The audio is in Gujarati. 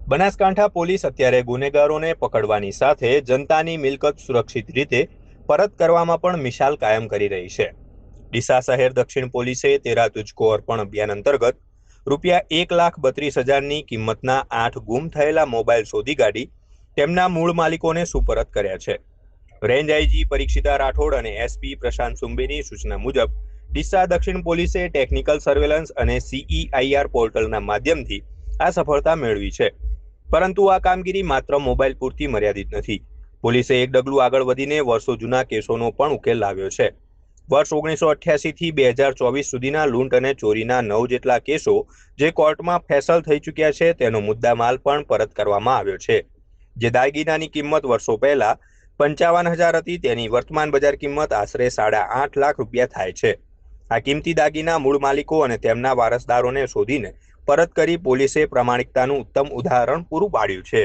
બનાસકાંઠા પોલીસ અત્યારે ગુનેગારોને પકડવાની સાથે જનતાની મિલકત સુરક્ષિત રીતે પરત કરવામાં પણ મિસાલ કાયમ કરી રહી છે. ડીસા શહેર દક્ષિણ પોલીસે તેરા તુજકો અર્પણ અભિયાન અંતર્ગત રૂપિયા 1,32,000ની કિંમતના 8 ગુમ થયેલા મોબાઈલ શોધી કાઢી તેમના મૂળ માલિકોને સુપરત કર્યા છે. રેન્જ આઈજી પરીક્ષિતા રાઠોડ અને એસપી પ્રશાંત સુંબેની સૂચના મુજબ ડીસા દક્ષિણ પોલીસે ટેકનિકલ સર્વેલન્સ અને CEIR પોર્ટલના માધ્યમથી આ સફળતા મેળવી છે. પરંતુ આ કામગીરી માત્ર મોબાઈલ પૂરતી મર્યાદિત નથી. પોલીસે એક ડગલું આગળ વધીને વર્ષો જૂના કેસોનો પણ ઉકેલ લાવ્યો છે. વર્ષ 1988 થી 2024 સુધીના લૂંટ અને ચોરીના 9 જેટલા કેસો જે કોર્ટમાં ફેસલ થઈ ચૂક્યા છે તેનો મુદ્દામાલ પણ પરત કરવામાં આવ્યો છે. જે દાગીનાની કિંમત વર્ષો પહેલા 55,000 હતી તેની વર્તમાન બજાર કિંમત આશરે 8.5 લાખ રૂપિયા થાય છે. આ કિંમતી દાગીના મૂળ માલિકો અને તેમના વારસદારોને શોધીને પરત કરી પોલીસે પ્રામાણિકતાનું ઉત્તમ ઉદાહરણ પૂરું પાડ્યું છે.